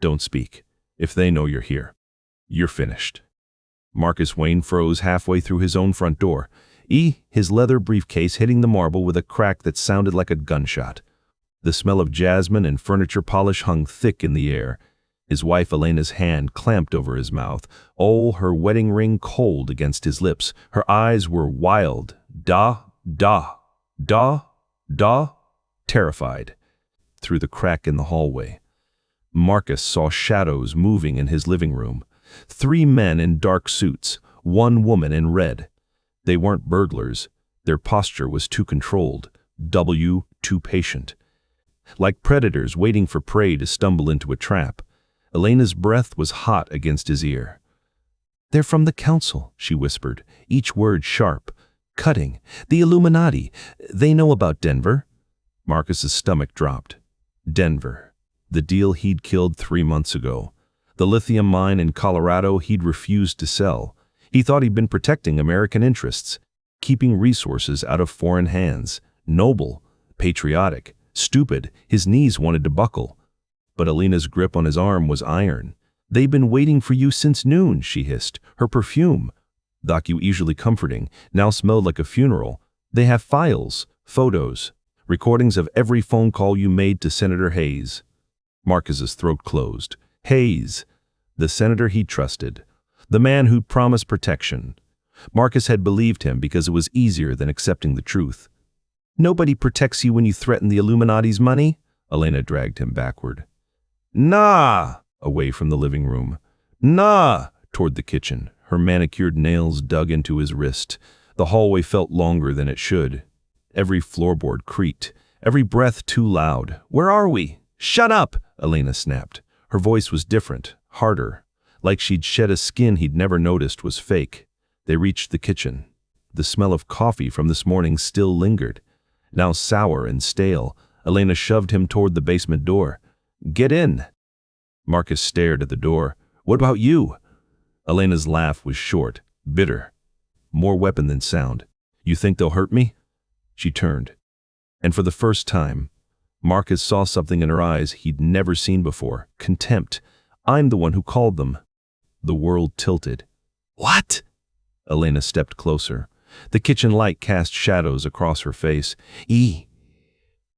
Don't speak. If they know you're here, you're finished." Marcus Wayne froze halfway through his own front door, his leather briefcase hitting the marble with a crack that sounded like a gunshot. The smell of jasmine and furniture polish hung thick in the air. His wife Elena's hand clamped over his mouth, her wedding ring cold against his lips. Her eyes were wild, terrified. Through the crack in the hallway, Marcus saw shadows moving in his living room. 3 men in dark suits, 1 woman in red. They weren't burglars. Their posture was too controlled, too patient. Like predators waiting for prey to stumble into a trap. Elena's breath was hot against his ear. "They're from the council," she whispered, each word sharp, cutting. "The Illuminati. They know about Denver." Marcus's stomach dropped. Denver. The deal he'd killed 3 months ago. The lithium mine in Colorado he'd refused to sell. He thought he'd been protecting American interests, keeping resources out of foreign hands. Noble, patriotic, stupid, his knees wanted to buckle. But Elena's grip on his arm was iron. "They've been waiting for you since noon," she hissed. Her perfume, though usually comforting, now smelled like a funeral. "They have files, photos, recordings of every phone call you made to Senator Hayes." Marcus's throat closed. Hayes, the senator he trusted, the man who'd promised protection. Marcus had believed him because it was easier than accepting the truth. "Nobody protects you when you threaten the Illuminati's money?" Elena dragged him backward. "Nah!" away from the living room. "Nah!" toward the kitchen, her manicured nails dug into his wrist. The hallway felt longer than it should. Every floorboard creaked, every breath too loud. "Where are we?" "Shut up!" Elena snapped. Her voice was different, harder, like she'd shed a skin he'd never noticed was fake. They reached the kitchen. The smell of coffee from this morning still lingered. Now sour and stale, Elena shoved him toward the basement door. "Get in." Marcus stared at the door. "What about you?" Elena's laugh was short, bitter. More weapon than sound. "You think they'll hurt me?" She turned. And for the first time, Marcus saw something in her eyes he'd never seen before. Contempt. "I'm the one who called them." The world tilted. "What?" Elena stepped closer. The kitchen light cast shadows across her face,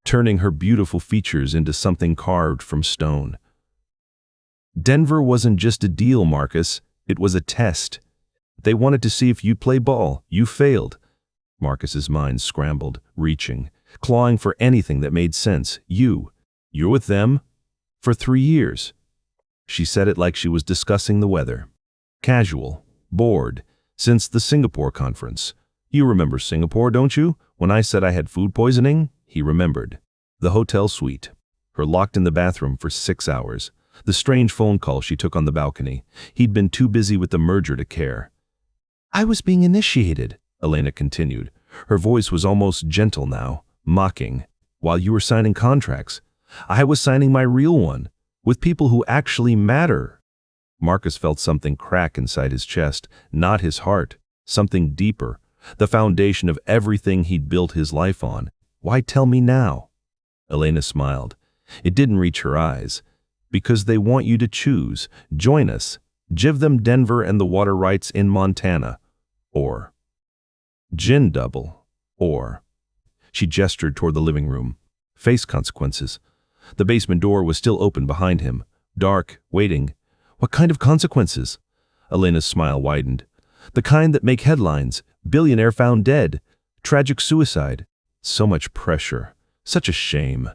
turning her beautiful features into something carved from stone. "Denver wasn't just a deal, Marcus. It was a test. They wanted to see if you'd play ball. You failed." Marcus's mind scrambled, reaching, clawing for anything that made sense. You're with them? For 3 years." She said it like she was discussing the weather. Casual, bored, since the Singapore conference. "You remember Singapore, don't you? When I said I had food poisoning?" He remembered. The hotel suite. Her locked in the bathroom for 6 hours. The strange phone call she took on the balcony. He'd been too busy with the merger to care. "I was being initiated," Elena continued. Her voice was almost gentle now, mocking. "While you were signing contracts, I was signing my real one, with people who actually matter." Marcus felt something crack inside his chest, not his heart, something deeper, the foundation of everything he'd built his life on. "Why tell me now?" Elena smiled. It didn't reach her eyes. "Because they want you to choose. Join us. Give them Denver and the water rights in Montana. Or gin double. Or." She gestured toward the living room. "Face consequences." The basement door was still open behind him, dark, waiting. "What kind of consequences?" Elena's smile widened. "The kind that make headlines. Billionaire found dead. Tragic suicide." So much pressure. Such a shame.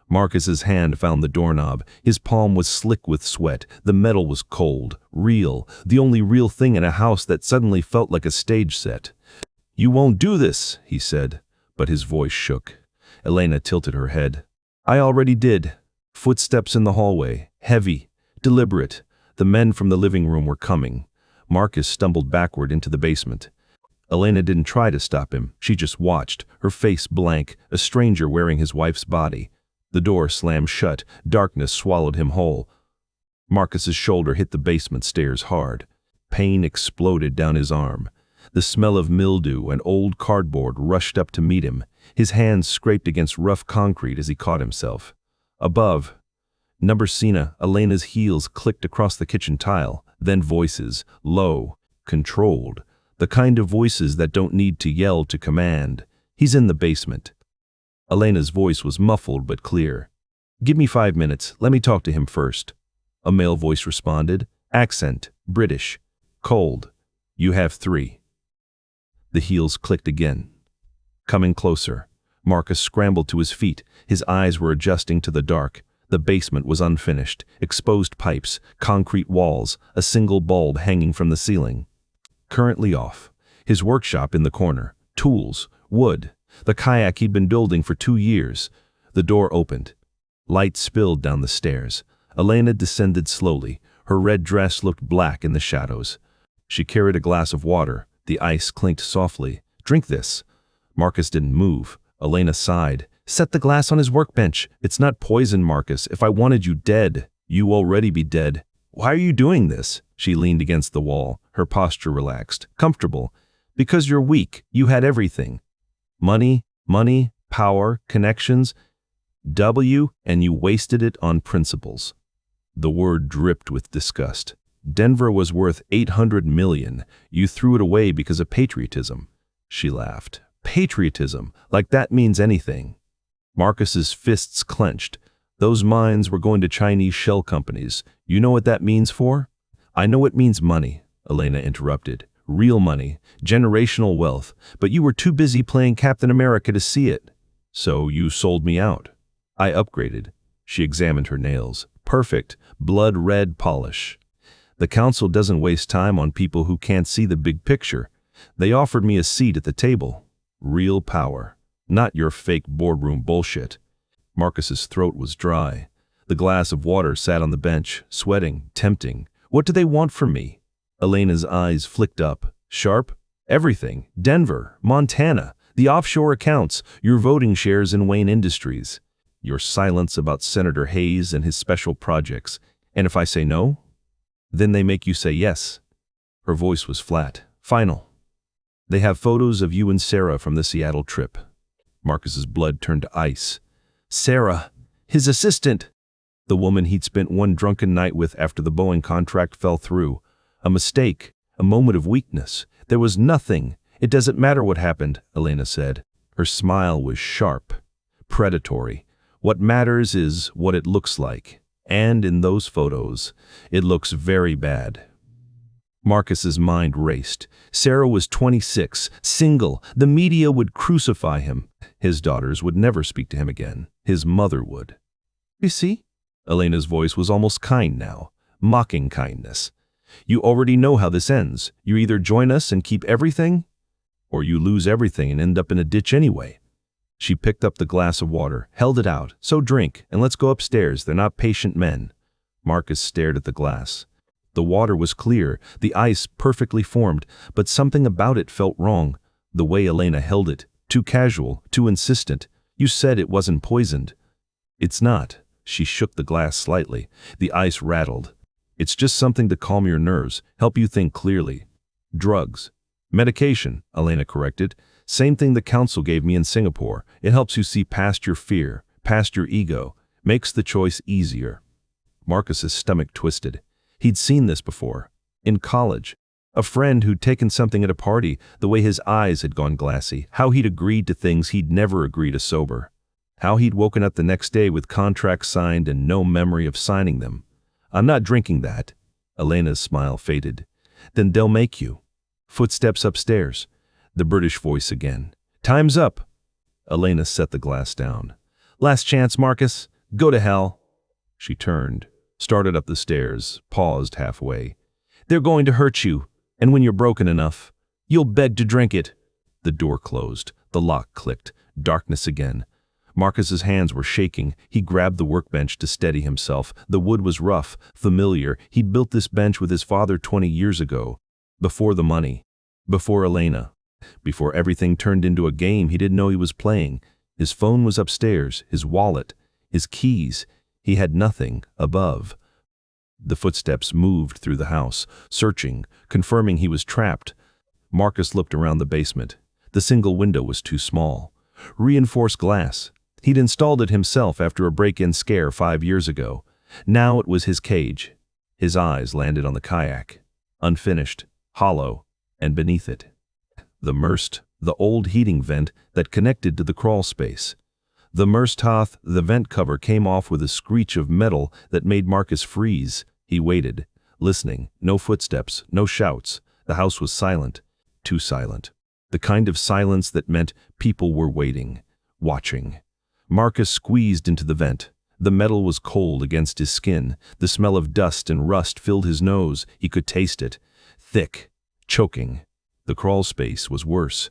Marcus's hand found the doorknob. His palm was slick with sweat. The metal was cold, real, the only real thing in a house that suddenly felt like a stage set. "You won't do this," he said, but his voice shook. Elena tilted her head. "I already did." Footsteps in the hallway, heavy, deliberate. The men from the living room were coming. Marcus stumbled backward into the basement. Elena didn't try to stop him. She just watched, her face blank, a stranger wearing his wife's body. The door slammed shut. Darkness swallowed him whole. Marcus's shoulder hit the basement stairs hard. Pain exploded down his arm. The smell of mildew and old cardboard rushed up to meet him. His hands scraped against rough concrete as he caught himself. Above, Number Sina, Elena's heels clicked across the kitchen tile, then voices, low, controlled, the kind of voices that don't need to yell to command. He's in the basement. Elena's voice was muffled but clear. Give me 5 minutes, let me talk to him first. A male voice responded, accent, British, cold. You have 3. The heels clicked again. Coming closer, Marcus scrambled to his feet. His eyes were adjusting to the dark. The basement was unfinished, exposed pipes, concrete walls, a single bulb hanging from the ceiling. Currently off. His workshop in the corner, tools, wood, the kayak he'd been building for 2 years. The door opened. Light spilled down the stairs. Elena descended slowly. Her red dress looked black in the shadows. She carried a glass of water. The ice clinked softly. Drink this. Marcus didn't move. Elena sighed. Set the glass on his workbench. It's not poison, Marcus. If I wanted you dead, you already be dead. Why are you doing this? She leaned against the wall, her posture relaxed, comfortable. Because you're weak. You had everything. Money, power, connections, and you wasted it on principles. The word dripped with disgust. Denver was worth $800 million. You threw it away because of patriotism. She laughed. Patriotism, like that means anything. Marcus's fists clenched. Those mines were going to Chinese shell companies. You know what that means for? I know it means money, Elena interrupted. Real money, generational wealth, but you were too busy playing Captain America to see it. So you sold me out. I upgraded. She examined her nails. Perfect, blood red polish. The council doesn't waste time on people who can't see the big picture. They offered me a seat at the table. Real power, not your fake boardroom bullshit. Marcus's throat was dry. The glass of water sat on the bench, sweating, tempting. What do they want from me? Elena's eyes flicked up. Sharp? Everything. Denver, Montana, the offshore accounts, your voting shares in Wayne Industries, your silence about Senator Hayes and his special projects. And if I say no? Then they make you say yes. Her voice was flat, final. They have photos of you and Sarah from the Seattle trip. Marcus's blood turned to ice. Sarah, his assistant. The woman he'd spent one drunken night with after the Boeing contract fell through. A mistake, a moment of weakness. There was nothing. It doesn't matter what happened, Elena said. Her smile was sharp, predatory. What matters is what it looks like. And in those photos, it looks very bad. Marcus's mind raced. Sarah was 26, single. The media would crucify him. His daughters would never speak to him again. His mother would. You see? Elena's voice was almost kind now, mocking kindness. You already know how this ends. You either join us and keep everything, or you lose everything and end up in a ditch anyway. She picked up the glass of water, held it out. So drink, and let's go upstairs. They're not patient men. Marcus stared at the glass. The water was clear, the ice perfectly formed, but something about it felt wrong. The way Elena held it, too casual, too insistent. You said it wasn't poisoned. It's not. She shook the glass slightly. The ice rattled. It's just something to calm your nerves, help you think clearly. Drugs. Medication, Elena corrected. Same thing the council gave me in Singapore. It helps you see past your fear, past your ego, makes the choice easier. Marcus's stomach twisted. He'd seen this before. In college. A friend who'd taken something at a party, the way his eyes had gone glassy, how he'd agreed to things he'd never agreed to sober. How he'd woken up the next day with contracts signed and no memory of signing them. I'm not drinking that. Elena's smile faded. Then they'll make you. Footsteps upstairs. The British voice again. Time's up. Elena set the glass down. Last chance, Marcus. Go to hell. She turned, started up the stairs, paused halfway. They're going to hurt you, and when you're broken enough, you'll beg to drink it. The door closed. The lock clicked. Darkness again. Marcus's hands were shaking. He grabbed the workbench to steady himself. The wood was rough, familiar. He'd built this bench with his father 20 years ago. Before the money. Before Elena. Before everything turned into a game he didn't know he was playing. His phone was upstairs, his wallet, his keys. He had nothing above. The footsteps moved through the house, searching, confirming he was trapped. Marcus looked around the basement. The single window was too small. Reinforced glass. He'd installed it himself after a break-in scare 5 years ago. Now it was his cage. His eyes landed on the kayak, unfinished, hollow, and beneath it, the old heating vent that connected to the crawl space. The the vent cover came off with a screech of metal that made Marcus freeze. He waited, listening. No footsteps, no shouts. The house was silent, too silent. The kind of silence that meant people were waiting, watching. Marcus squeezed into the vent. The metal was cold against his skin. The smell of dust and rust filled his nose. He could taste it. Thick, choking. The crawl space was worse.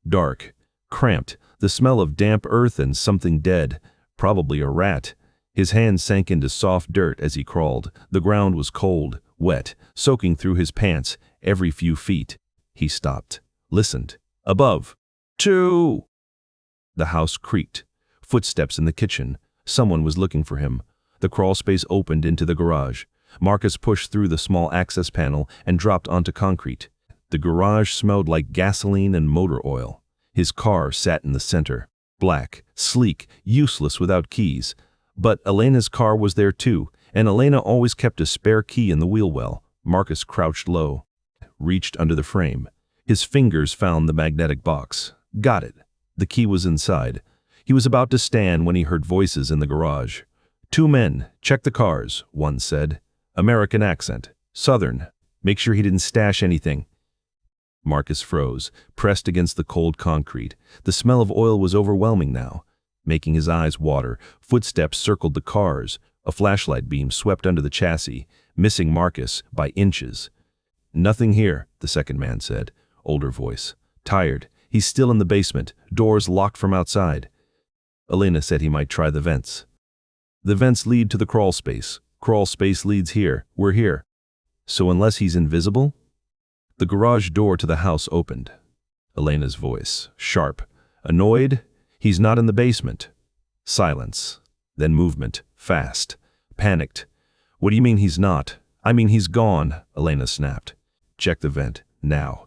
Dark, cramped, the smell of damp earth and something dead, probably a rat. His hands sank into soft dirt as he crawled. The ground was cold, wet, soaking through his pants every few feet. He stopped, listened. Above. 2. The house creaked. Footsteps in the kitchen. Someone was looking for him. The crawl space opened into the garage. Marcus pushed through the small access panel and dropped onto concrete. The garage smelled like gasoline and motor oil. His car sat in the center. Black, sleek, useless without keys. But Elena's car was there too, and Elena always kept a spare key in the wheel well. Marcus crouched low, reached under the frame. His fingers found the magnetic box. Got it. The key was inside. He was about to stand when he heard voices in the garage. 2 men, check the cars, one said. American accent. Southern. Make sure he didn't stash anything. Marcus froze, pressed against the cold concrete. The smell of oil was overwhelming now, making his eyes water. Footsteps circled the cars. A flashlight beam swept under the chassis, missing Marcus by inches. Nothing here, the second man said. Older voice. Tired. He's still in the basement. Doors locked from outside. Elena said he might try the vents. The vents lead to the crawl space. Crawl space leads here. We're here. So unless he's invisible? The garage door to the house opened. Elena's voice, sharp. Annoyed? He's not in the basement. Silence. Then movement. Fast. Panicked. What do you mean he's not? I mean he's gone, Elena snapped. Check the vent. Now.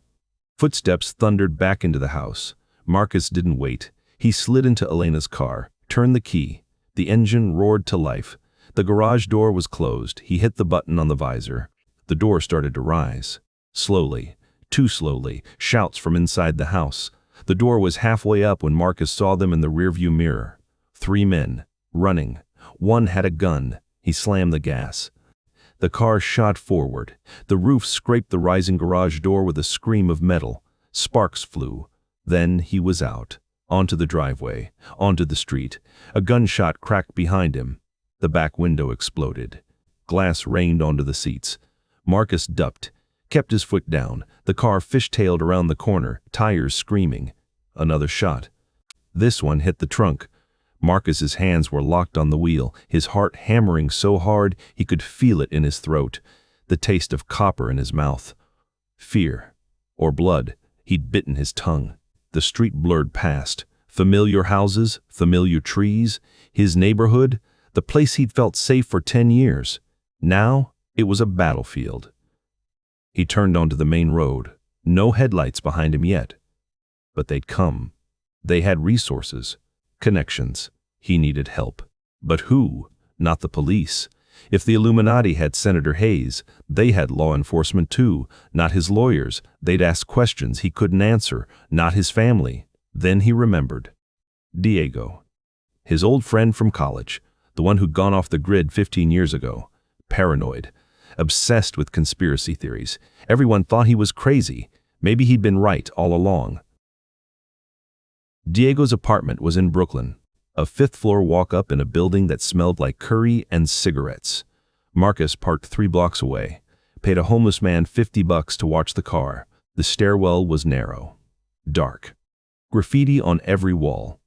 Footsteps thundered back into the house. Marcus didn't wait. He slid into Elena's car, turned the key. The engine roared to life. The garage door was closed. He hit the button on the visor. The door started to rise. Slowly, too slowly, shouts from inside the house. The door was halfway up when Marcus saw them in the rearview mirror. 3 men, running. One had a gun. He slammed the gas. The car shot forward. The roof scraped the rising garage door with a scream of metal. Sparks flew. Then he was out. Onto the driveway. Onto the street. A gunshot cracked behind him. The back window exploded. Glass rained onto the seats. Marcus ducked. Kept his foot down. The car fishtailed around the corner, tires screaming. Another shot. This one hit the trunk. Marcus's hands were locked on the wheel, his heart hammering so hard he could feel it in his throat, the taste of copper in his mouth. Fear. Or blood. He'd bitten his tongue. The street blurred past. Familiar houses, familiar trees, his neighborhood, the place he'd felt safe for 10 years. Now it was a battlefield. He turned onto the main road. No headlights behind him yet. But they'd come. They had resources, connections. He needed help. But who? Not the police. If the Illuminati had Senator Hayes, they had law enforcement too. Not his lawyers. They'd ask questions he couldn't answer. Not his family. Then he remembered. Diego. His old friend from college. The one who'd gone off the grid 15 years ago. Paranoid. Obsessed with conspiracy theories. Everyone thought he was crazy. Maybe he'd been right all along. Diego's apartment was in Brooklyn, a 5th-floor walk-up in a building that smelled like curry and cigarettes. Marcus parked 3 blocks away, paid a homeless man $50 to watch the car. The stairwell was narrow, dark. Graffiti on every wall.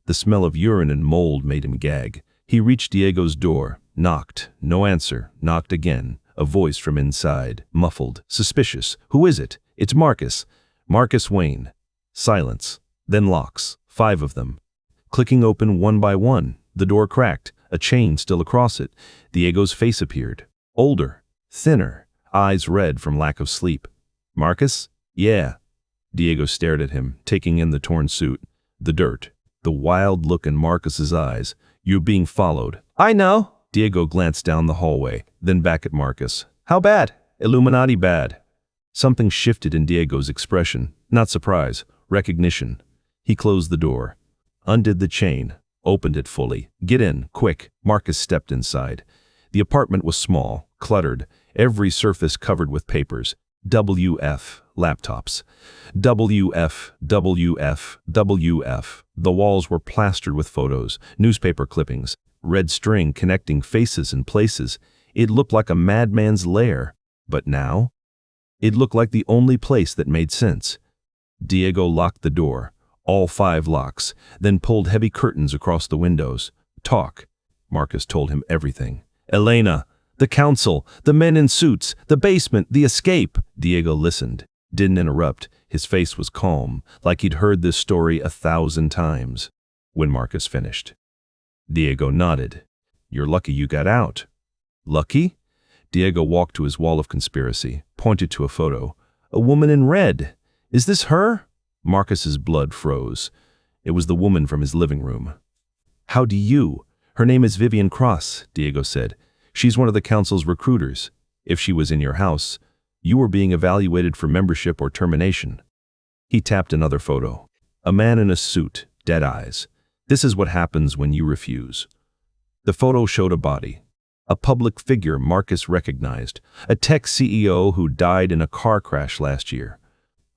The smell of urine and mold made him gag. He reached Diego's door, knocked. No answer. Knocked again. A voice from inside, muffled, suspicious. Who is it? It's Marcus. Marcus Wayne. Silence. Then locks. 5 of them. Clicking open one by one. The door cracked. A chain still across it. Diego's face appeared. Older. Thinner. Eyes red from lack of sleep. Marcus? Yeah. Diego stared at him, taking in the torn suit. The dirt. The wild look in Marcus's eyes. You're being followed. I know. Diego glanced down the hallway, then back at Marcus. How bad? Illuminati bad. Something shifted in Diego's expression. Not surprise, recognition. He closed the door, undid the chain, opened it fully. Get in, quick. Marcus stepped inside. The apartment was small, cluttered, every surface covered with papers. WF, laptops. WF, WF, WF. The walls were plastered with photos, newspaper clippings, red string connecting faces and places. It looked like a madman's lair. But now, it looked like the only place that made sense. Diego locked the door, all 5 locks, then pulled heavy curtains across the windows. Talk. Marcus told him everything. Elena, the council, the men in suits, the basement, the escape. Diego listened, didn't interrupt. His face was calm, like he'd heard this story 1,000 times. When Marcus finished, Diego nodded. You're lucky you got out. Lucky? Diego walked to his wall of conspiracy, pointed to a photo. A woman in red. Is this her? Marcus's blood froze. It was the woman from his living room. How do you? Her name is Vivian Cross, Diego said. She's one of the council's recruiters. If she was in your house, you were being evaluated for membership or termination. He tapped another photo. A man in a suit, dead eyes. This is what happens when you refuse. The photo showed a body. A public figure Marcus recognized. A tech CEO who died in a car crash last year.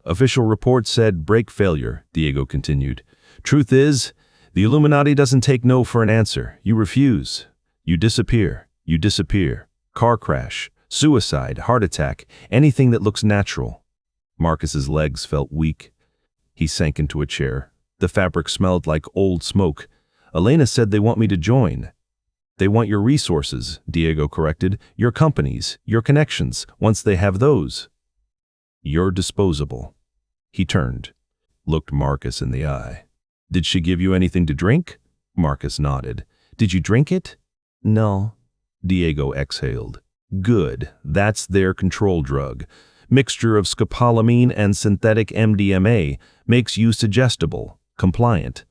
Official report said brake failure, Diego continued. Truth is, the Illuminati doesn't take no for an answer. You refuse. You disappear. You disappear. Car crash, suicide, heart attack, anything that looks natural. Marcus's legs felt weak. He sank into a chair. The fabric smelled like old smoke. Elena said they want me to join. They want your resources, Diego corrected. Your companies, your connections. Once they have those, you're disposable. He turned, looked Marcus in the eye. Did she give you anything to drink? Marcus nodded. Did you drink it? No. Diego exhaled. Good, that's their control drug. Mixture of scopolamine and synthetic MDMA makes you suggestible, compliant.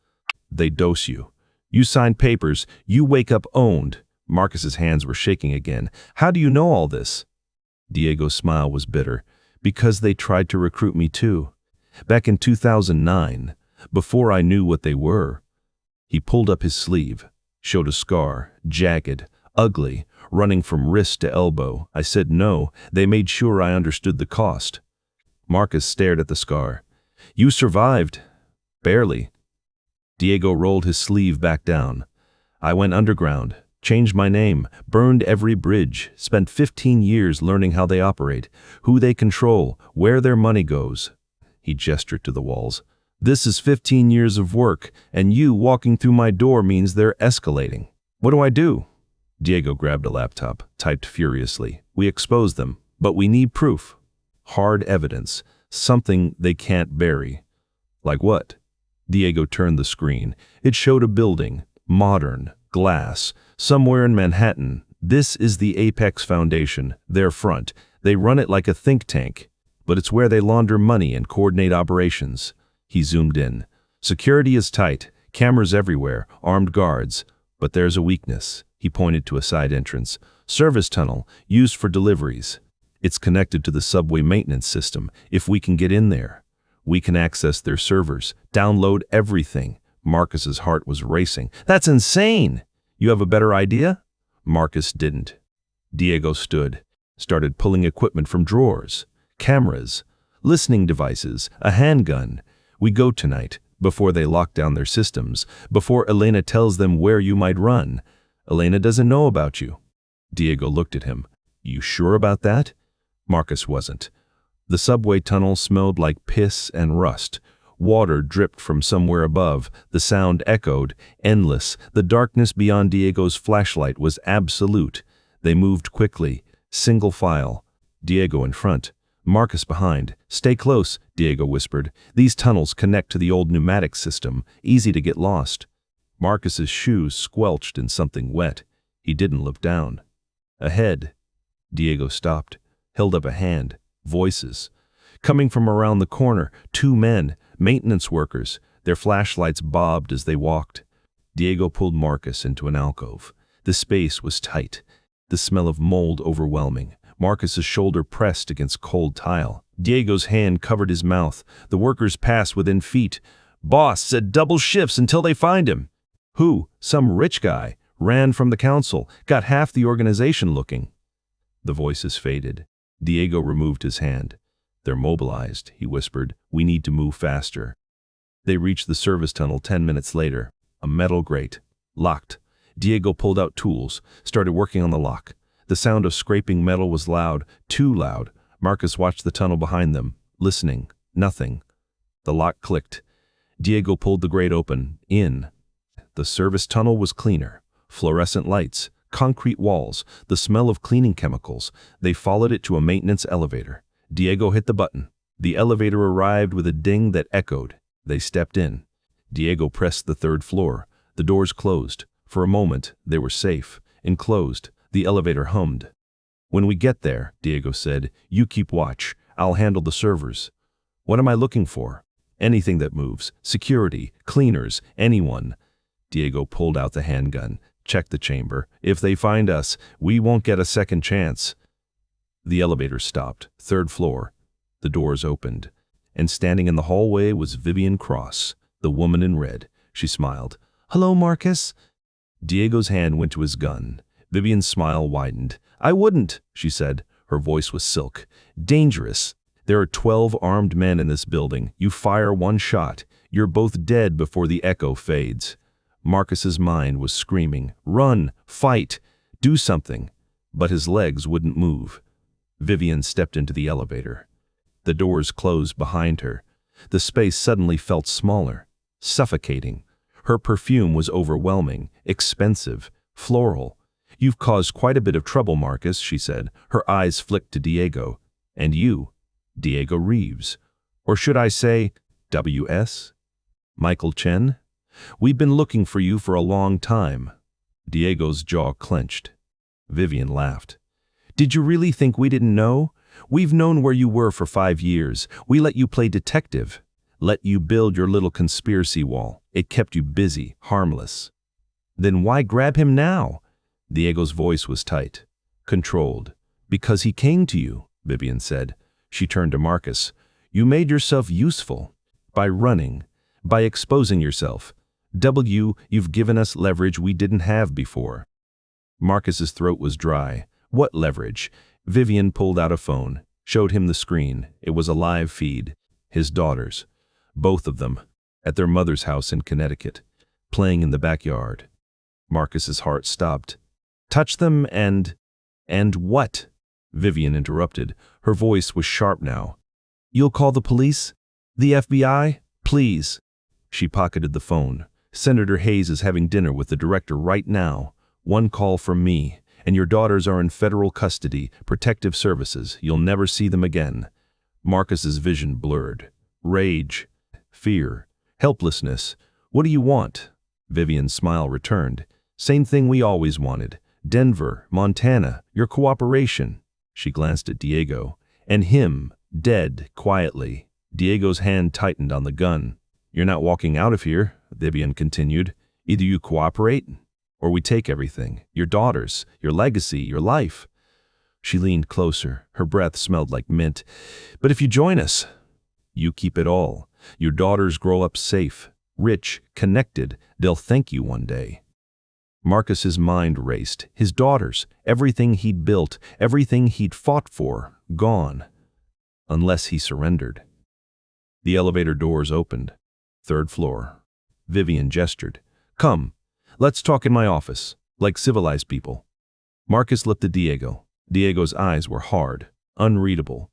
They dose you. You sign papers, you wake up owned. Marcus's hands were shaking again. How do you know all this? Diego's smile was bitter. Because they tried to recruit me too. Back in 2009, before I knew what they were. He pulled up his sleeve, showed a scar, jagged, ugly, running from wrist to elbow. I said no. They made sure I understood the cost. Marcus stared at the scar. You survived. Barely. Diego rolled his sleeve back down. I went underground, changed my name, burned every bridge, spent 15 years learning how they operate, who they control, where their money goes. He gestured to the walls. This is 15 years of work, and you walking through my door means they're escalating. What do I do? Diego grabbed a laptop, typed furiously. We expose them, but we need proof. Hard evidence, something they can't bury. Like what? Diego turned the screen. It showed a building, modern, glass, somewhere in Manhattan. This is the Apex Foundation, their front. They run it like a think tank, but it's where they launder money and coordinate operations. He zoomed in. Security is tight, cameras everywhere, armed guards. But there's a weakness. He pointed to a side entrance. Service tunnel, used for deliveries. It's connected to the subway maintenance system. If we can get in there, we can access their servers, download everything. Marcus's heart was racing. That's insane! You have a better idea? Marcus didn't. Diego stood, started pulling equipment from drawers. Cameras, listening devices, a handgun. We go tonight, before they lock down their systems, before Elena tells them where you might run. Elena doesn't know about you. Diego looked at him. You sure about that? Marcus wasn't. The subway tunnel smelled like piss and rust. Water dripped from somewhere above. The sound echoed, endless. The darkness beyond Diego's flashlight was absolute. They moved quickly, single file. Diego in front, Marcus behind. Stay close, Diego whispered. These tunnels connect to the old pneumatic system, easy to get lost. Marcus's shoes squelched in something wet. He didn't look down. Ahead. Diego stopped, held up a hand. Voices. Coming from around the corner, 2 men, maintenance workers. Their flashlights bobbed as they walked. Diego pulled Marcus into an alcove. The space was tight, the smell of mold overwhelming. Marcus's shoulder pressed against cold tile. Diego's hand covered his mouth. The workers passed within feet. "Boss said double shifts until they find him." "Who?" "Some rich guy. Ran from the council. Got half the organization looking." The voices faded. Diego removed his hand. "They're mobilized," he whispered. "We need to move faster." They reached the service tunnel 10 minutes later. A metal grate. Locked. Diego pulled out tools, started working on the lock. The sound of scraping metal was loud, too loud. Marcus watched the tunnel behind them, listening. Nothing. The lock clicked. Diego pulled the grate open. In. The service tunnel was cleaner. Fluorescent lights, concrete walls, the smell of cleaning chemicals. They followed it to a maintenance elevator. Diego hit the button. The elevator arrived with a ding that echoed. They stepped in. Diego pressed the 3rd floor. The doors closed. For a moment, they were safe. Enclosed. The elevator hummed. "When we get there," Diego said, "you keep watch. I'll handle the servers." "What am I looking for?" "Anything that moves. Security, cleaners, anyone." Diego pulled out the handgun. "Check the chamber. If they find us, we won't get a second chance." The elevator stopped. 3rd floor. The doors opened. And standing in the hallway was Vivian Cross, the woman in red. She smiled. "Hello, Marcus." Diego's hand went to his gun. Vivian's smile widened. "I wouldn't," she said. Her voice was silk. "Dangerous. There are 12 armed men in this building. You fire one shot. You're both dead before the echo fades." Marcus's mind was screaming, "Run! Fight! Do something!" But his legs wouldn't move. Vivian stepped into the elevator. The doors closed behind her. The space suddenly felt smaller, suffocating. Her perfume was overwhelming, expensive, floral. "You've caused quite a bit of trouble, Marcus," she said. Her eyes flicked to Diego. "And you, Diego Reeves. Or should I say, W.S.? Michael Chen? We've been looking for you for a long time." Diego's jaw clenched. Vivian laughed. "Did you really think we didn't know? We've known where you were for 5 years. We let you play detective. Let you build your little conspiracy wall. It kept you busy, harmless." "Then why grab him now?" Diego's voice was tight, controlled. "Because he came to you," Vivian said. She turned to Marcus. "You made yourself useful. By running. By exposing yourself. You've given us leverage we didn't have before." Marcus's throat was dry. "What leverage?" Vivian pulled out a phone, showed him the screen. It was a live feed. His daughters. Both of them. At their mother's house in Connecticut. Playing in the backyard. Marcus's heart stopped. "Touch them and what?" Vivian interrupted. Her voice was sharp now. "You'll call the police? The FBI? Please." She pocketed the phone. "Senator Hayes is having dinner with the director right now. One call from me, and your daughters are in federal custody, protective services. You'll never see them again." Marcus's vision blurred. Rage. Fear. Helplessness. "What do you want?" Vivian's smile returned. "Same thing we always wanted. Denver, Montana, your cooperation." She glanced at Diego. "And him, dead, quietly." Diego's hand tightened on the gun. "You're not walking out of here," Vivian continued. "Either you cooperate, or we take everything. Your daughters, your legacy, your life." She leaned closer. Her breath smelled like mint. "But if you join us, you keep it all. Your daughters grow up safe, rich, connected. They'll thank you one day." Marcus's mind raced. His daughters, everything he'd built, everything he'd fought for, gone. Unless he surrendered. The elevator doors opened. 3rd floor. Vivian gestured. "Come, let's talk in my office, like civilized people." Marcus looked at Diego. Diego's eyes were hard, unreadable.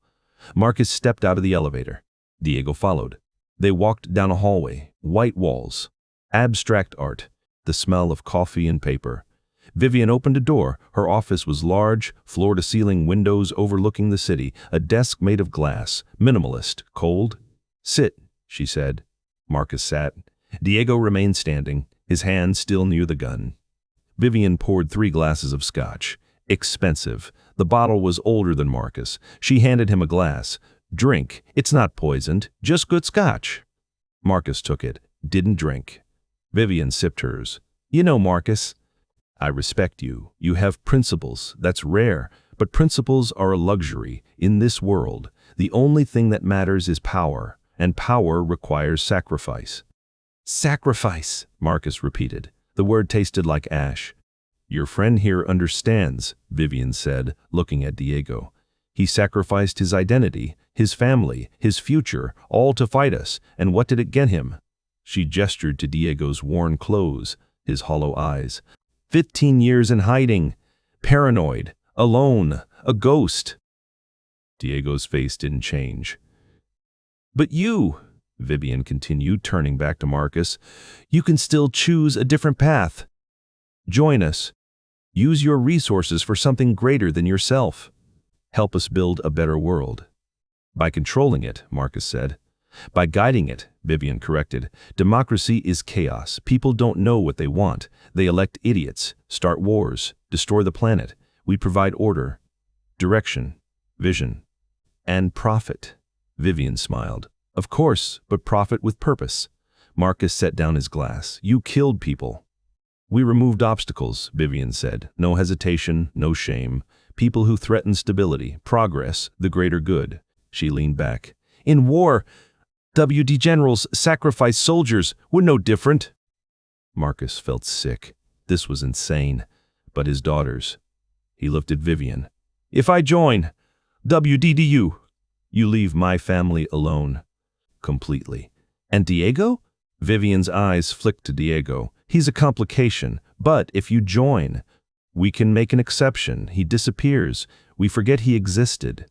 Marcus stepped out of the elevator. Diego followed. They walked down a hallway, white walls, abstract art, the smell of coffee and paper. Vivian opened a door. Her office was large, floor-to-ceiling windows overlooking the city, a desk made of glass, minimalist, cold. "Sit," she said. Marcus sat. Diego remained standing, his hand still near the gun. Vivian poured 3 glasses of scotch. Expensive. The bottle was older than Marcus. She handed him a glass. "Drink. It's not poisoned. Just good scotch." Marcus took it. Didn't drink. Vivian sipped hers. "You know, Marcus, I respect you. You have principles. That's rare. But principles are a luxury. In this world, the only thing that matters is power, and power requires sacrifice. Sacrifice, Marcus repeated. The word tasted like ash. Your friend here understands, Vivian said, looking at Diego. He sacrificed his identity, his family, his future, all to fight us, and what did it get him? She gestured to Diego's worn clothes, his hollow eyes. 15 years in hiding, paranoid, alone, a ghost. Diego's face didn't change. But you, Vivian continued, turning back to Marcus, you can still choose a different path. Join us. Use your resources for something greater than yourself. Help us build a better world. By controlling it, Marcus said. By guiding it, Vivian corrected. Democracy is chaos. People don't know what they want. They elect idiots, start wars, destroy the planet. We provide order, direction, vision, and profit. Vivian smiled. Of course, but profit with purpose. Marcus set down his glass. You killed people. We removed obstacles, Vivian said. No hesitation, no shame. People who threaten stability, progress, the greater good. She leaned back. In war, WD generals sacrificed soldiers. We're no different. Marcus felt sick. This was insane. But his daughters. He looked at Vivian. If I join, WDDU, you leave my family alone. Completely. And Diego? Vivian's eyes flicked to Diego. He's a complication, but if you join, we can make an exception. He disappears. We forget he existed.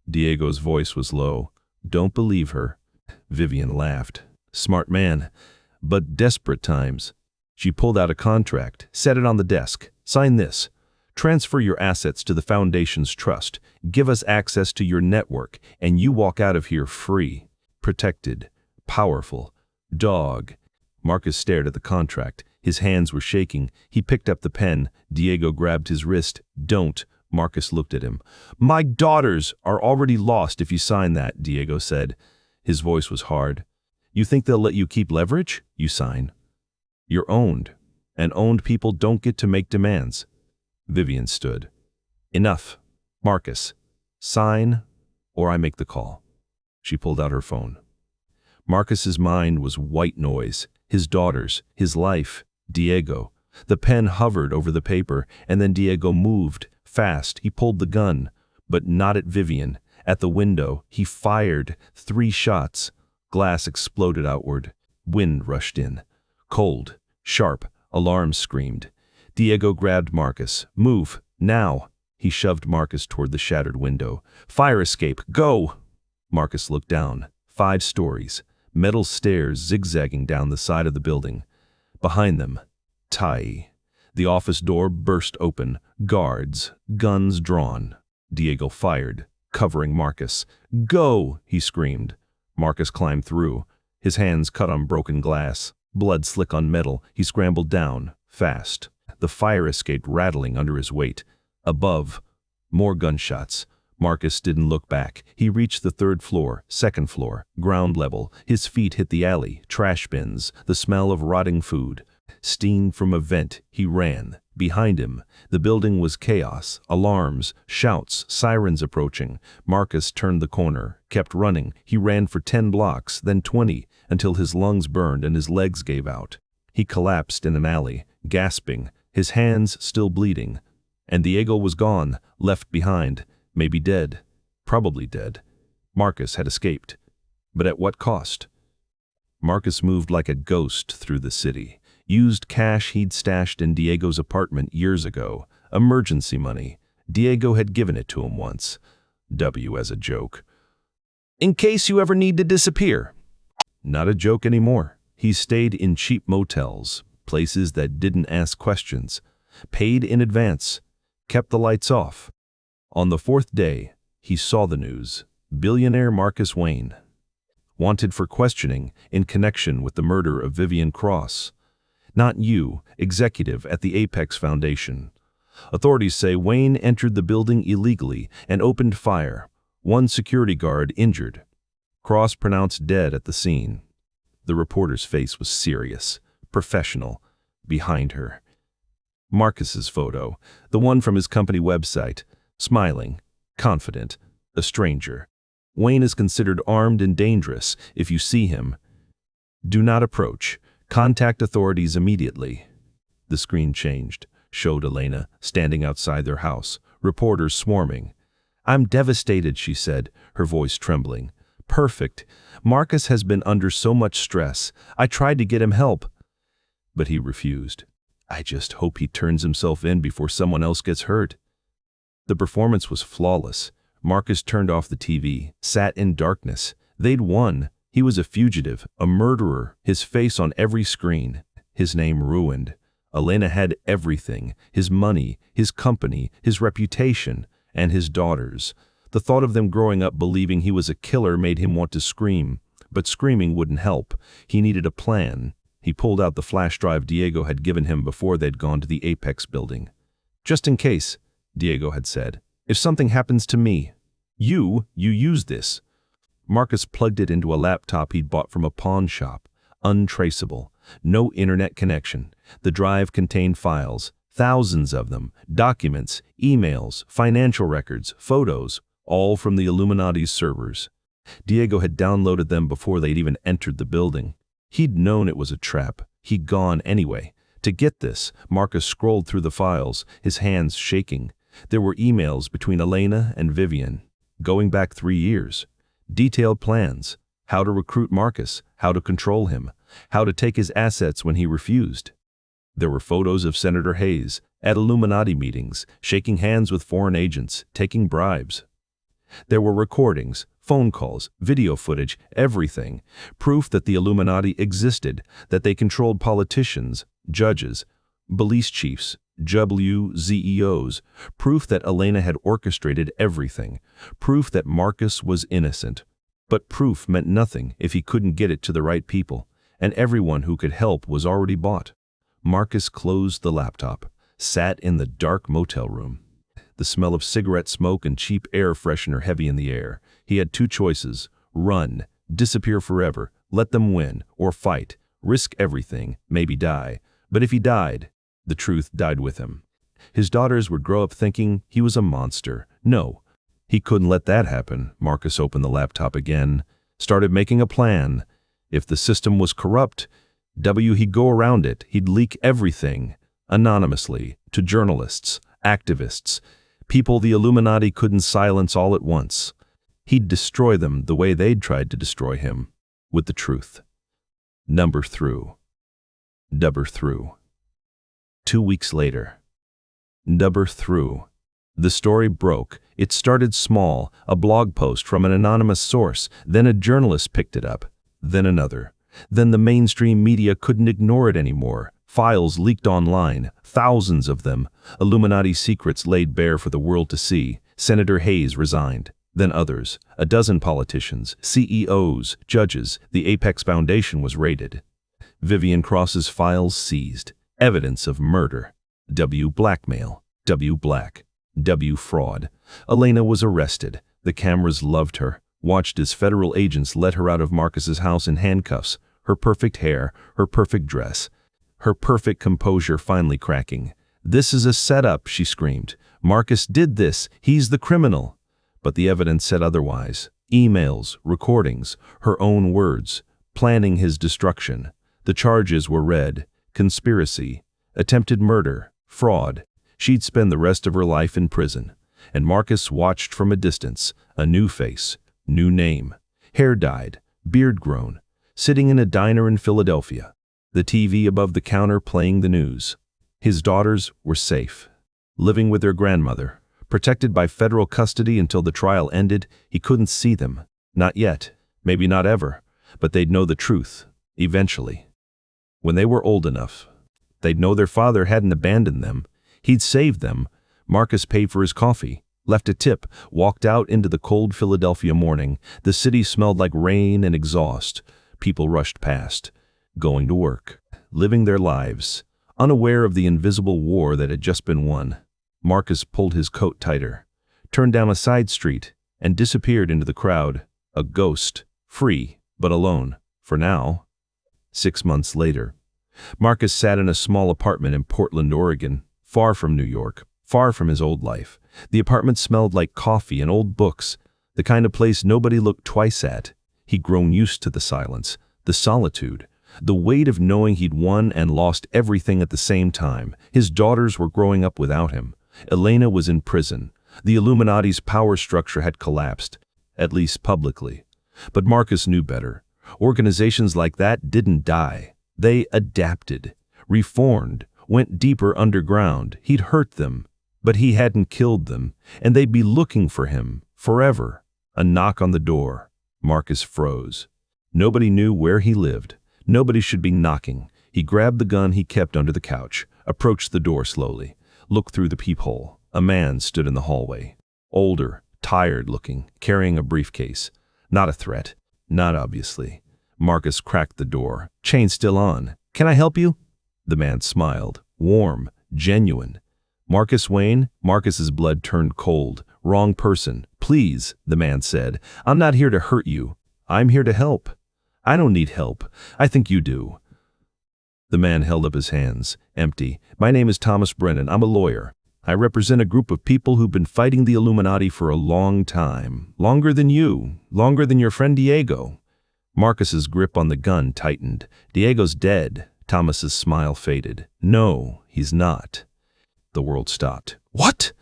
Diego's voice was low. Don't believe her. Vivian laughed. Smart man, but desperate times. She pulled out a contract, set it on the desk. Sign this. Transfer your assets to the Foundation's trust. Give us access to your network, and you walk out of here free. Protected. Powerful. Dog. Marcus stared at the contract. His hands were shaking. He picked up the pen. Diego grabbed his wrist. Don't. Marcus looked at him. My daughters are already lost if you sign that, Diego said. His voice was hard. You think they'll let you keep leverage? You sign. You're owned, and owned people don't get to make demands. Vivian stood. Enough. Marcus, sign or I make the call. She pulled out her phone. Marcus's mind was white noise. His daughters, his life, Diego. The pen hovered over the paper, and then Diego moved. Fast, he pulled the gun, but not at Vivian. At the window, he fired 3 shots. Glass exploded outward. Wind rushed in. Cold, sharp, alarms screamed. Diego grabbed Marcus. Move, now. He shoved Marcus toward the shattered window. Fire escape, go! Marcus looked down. 5 stories. Metal stairs zigzagging down the side of the building. Behind them, Tai. The office door burst open. Guards, guns drawn. Diego fired, covering Marcus. Go, he screamed. Marcus climbed through. His hands cut on broken glass. Blood slick on metal. He scrambled down, fast. The fire escaped rattling under his weight. Above, more gunshots. Marcus didn't look back. He reached the 3rd floor, 2nd floor, ground level. His feet hit the alley, trash bins, the smell of rotting food. Steam from a vent, he ran. Behind him, the building was chaos, alarms, shouts, sirens approaching. Marcus turned the corner, kept running. He ran for 10 blocks, then 20, until his lungs burned and his legs gave out. He collapsed in an alley, gasping, his hands still bleeding. And Diego was gone, left behind. Maybe dead. Probably dead. Marcus had escaped. But at what cost? Marcus moved like a ghost through the city. Used cash he'd stashed in Diego's apartment years ago. Emergency money. Diego had given it to him once. W as a joke. In case you ever need to disappear. Not a joke anymore. He stayed in cheap motels, places that didn't ask questions. Paid in advance. Kept the lights off. On the 4th day, he saw the news. Billionaire Marcus Wayne. Wanted for questioning in connection with the murder of Vivian Cross. Not you, executive at the Apex Foundation. Authorities say Wayne entered the building illegally and opened fire. 1 security guard injured. Cross pronounced dead at the scene. The reporter's face was serious, professional. Behind her, Marcus's photo, the one from his company website, smiling, confident, a stranger. Wayne is considered armed and dangerous. If you see him, do not approach. Contact authorities immediately. The screen changed, showed Elena standing outside their house, reporters swarming. I'm devastated, she said, her voice trembling. Perfect. Marcus has been under so much stress. I tried to get him help, but he refused. I just hope he turns himself in before someone else gets hurt. The performance was flawless. Marcus turned off the TV, sat in darkness. They'd won. He was a fugitive, a murderer, his face on every screen, his name ruined. Elena had everything, his money, his company, his reputation, and his daughters. The thought of them growing up believing he was a killer made him want to scream, but screaming wouldn't help. He needed a plan. He pulled out the flash drive Diego had given him before they'd gone to the Apex building. Just in case, Diego had said. If something happens to me, you use this. Marcus plugged it into a laptop he'd bought from a pawn shop. Untraceable. No internet connection. The drive contained files, thousands of them, documents, emails, financial records, photos, all from the Illuminati's servers. Diego had downloaded them before they'd even entered the building. He'd known it was a trap. He'd gone anyway. To get this, Marcus scrolled through the files, his hands shaking. There were emails between Elena and Vivian, going back 3 years. Detailed plans, how to recruit Marcus, how to control him, how to take his assets when he refused. There were photos of Senator Hayes at Illuminati meetings, shaking hands with foreign agents, taking bribes. There were recordings, phone calls, video footage, everything. Proof that the Illuminati existed, that they controlled politicians, judges, police chiefs, WZEOs. Proof that Elena had orchestrated everything. Proof that Marcus was innocent. But proof meant nothing if he couldn't get it to the right people, and everyone who could help was already bought. Marcus closed the laptop, sat in the dark motel room. The smell of cigarette smoke and cheap air freshener heavy in the air. He had 2 choices: run, disappear forever, let them win, or fight, risk everything, maybe die. But if he died, the truth died with him. His daughters would grow up thinking he was a monster. No, he couldn't let that happen. Marcus opened the laptop again, started making a plan. If the system was corrupt, he'd go around it. He'd leak everything, anonymously, to journalists, activists, people the Illuminati couldn't silence all at once. He'd destroy them the way they'd tried to destroy him, with the truth. Number through. 2 weeks later. Number through. The story broke. It started small, a blog post from an anonymous source, then a journalist picked it up, then another. Then the mainstream media couldn't ignore it anymore. Files leaked online, thousands of them. Illuminati secrets laid bare for the world to see. Senator Hayes resigned. Then others, a dozen politicians, CEOs, judges. The Apex Foundation was raided. Vivian Cross's files seized. Evidence of murder. Blackmail. Black. Fraud. Elena was arrested. The cameras loved her, watched as federal agents let her out of Marcus's house in handcuffs. Her perfect hair, her perfect dress, her perfect composure finally cracking. This is a setup, she screamed. Marcus did this. He's the criminal. But the evidence said otherwise. Emails, recordings, her own words, planning his destruction. The charges were read: conspiracy, attempted murder, fraud. She'd spend the rest of her life in prison. And Marcus watched from a distance, a new face, new name, hair dyed, beard grown, sitting in a diner in Philadelphia, the TV above the counter playing the news. His daughters were safe, living with their grandmother, protected by federal custody until the trial ended. He couldn't see them. Not yet, maybe not ever, but they'd know the truth, eventually. When they were old enough, they'd know their father hadn't abandoned them. He'd saved them. Marcus paid for his coffee, left a tip, walked out into the cold Philadelphia morning. The city smelled like rain and exhaust. People rushed past, going to work, living their lives, unaware of the invisible war that had just been won. Marcus pulled his coat tighter, turned down a side street, and disappeared into the crowd, a ghost, free, but alone, for now. 6 months later, Marcus sat in a small apartment in Portland, Oregon, far from New York, far from his old life. The apartment smelled like coffee and old books, the kind of place nobody looked twice at. He'd grown used to the silence, the solitude, the weight of knowing he'd won and lost everything at the same time. His daughters were growing up without him. Elena was in prison. The Illuminati's power structure had collapsed, at least publicly. But Marcus knew better. Organizations like that didn't die. They adapted, reformed, went deeper underground. He'd hurt them, but he hadn't killed them, and they'd be looking for him forever. A knock on the door. Marcus froze. Nobody knew where he lived. Nobody should be knocking. He grabbed the gun he kept under the couch, approached the door slowly, looked through the peephole. A man stood in the hallway. Older, tired-looking, carrying a briefcase. Not a threat. Not obviously. Marcus cracked the door. Chain still on. "Can I help you?" The man smiled. Warm, genuine. "Marcus Wayne?" Marcus's blood turned cold. "Wrong person. Please," the man said. "I'm not here to hurt you. I'm here to help." "I don't need help. I think you do." The man held up his hands, empty. "My name is Thomas Brennan. I'm a lawyer. I represent a group of people who've been fighting the Illuminati for a long time. Longer than you. Longer than your friend Diego." Marcus's grip on the gun tightened. "Diego's dead." Thomas's smile faded. "No, he's not." The world stopped. "What?"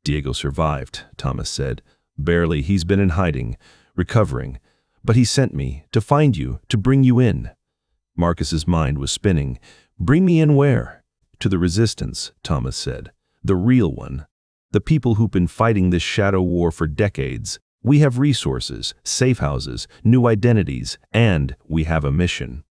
"Diego survived," Thomas said. "Barely. He's been in hiding, recovering. But he sent me to find you, to bring you in." Marcus's mind was spinning. "Bring me in where?" "To the resistance," Thomas said. "The real one. The people who've been fighting this shadow war for decades. We have resources, safe houses, new identities, and we have a mission."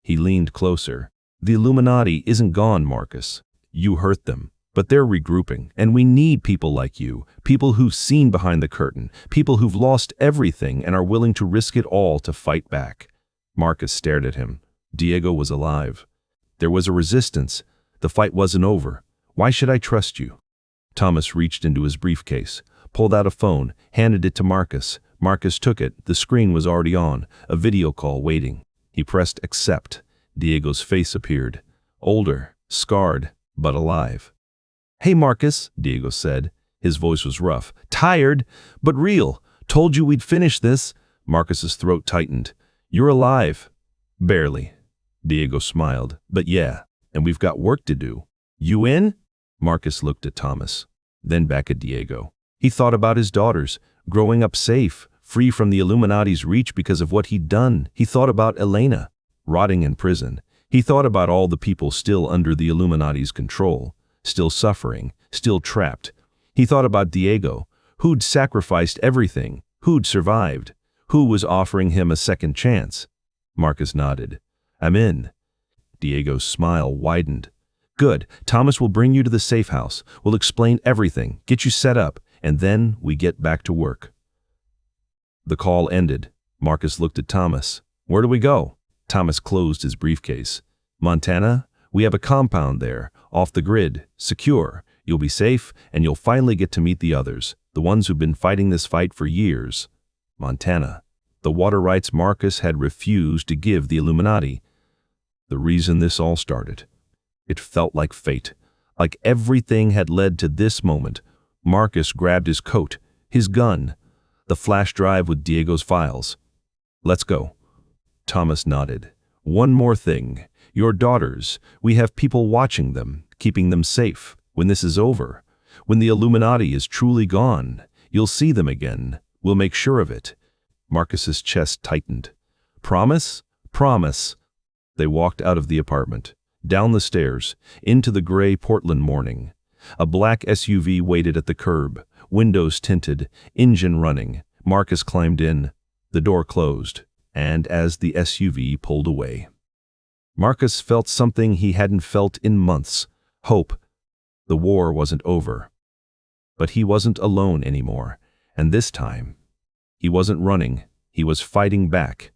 He leaned closer. "The Illuminati isn't gone, Marcus. You hurt them, but they're regrouping, and we need people like you, people who've seen behind the curtain, people who've lost everything and are willing to risk it all to fight back." Marcus stared at him. Diego was alive. There was a resistance. The fight wasn't over. "Why should I trust you?" Thomas reached into his briefcase, pulled out a phone, handed it to Marcus. Marcus took it. The screen was already on, a video call waiting. He pressed accept. Diego's face appeared. Older, scarred, but alive. "Hey, Marcus," Diego said. His voice was rough. "Tired, but real. Told you we'd finish this." Marcus's throat tightened. "You're alive." "Barely." Diego smiled. "But yeah, and we've got work to do." "You in?" Marcus looked at Thomas, then back at Diego. He thought about his daughters, growing up safe, free from the Illuminati's reach because of what he'd done. He thought about Elena, rotting in prison. He thought about all the people still under the Illuminati's control, still suffering, still trapped. He thought about Diego, who'd sacrificed everything, who'd survived, who was offering him a second chance. Marcus nodded. "I'm in." Diego's smile widened. "Good. Thomas will bring you to the safe house. We'll explain everything, get you set up, and then we get back to work." The call ended. Marcus looked at Thomas. "Where do we go?" Thomas closed his briefcase. "Montana? We have a compound there, off the grid, secure. You'll be safe, and you'll finally get to meet the others, the ones who've been fighting this fight for years." Montana. The water rights Marcus had refused to give the Illuminati. The reason this all started. It felt like fate, like everything had led to this moment. Marcus grabbed his coat, his gun, the flash drive with Diego's files. "Let's go." Thomas nodded. "One more thing. Your daughters, we have people watching them, keeping them safe. When this is over, when the Illuminati is truly gone, you'll see them again. We'll make sure of it." Marcus's chest tightened. "Promise?" "Promise." They walked out of the apartment, down the stairs, into the gray Portland morning. A black SUV waited at the curb, windows tinted, engine running. Marcus climbed in. The door closed, and as the SUV pulled away, Marcus felt something he hadn't felt in months. Hope. The war wasn't over. But he wasn't alone anymore, and this time, he wasn't running, he was fighting back.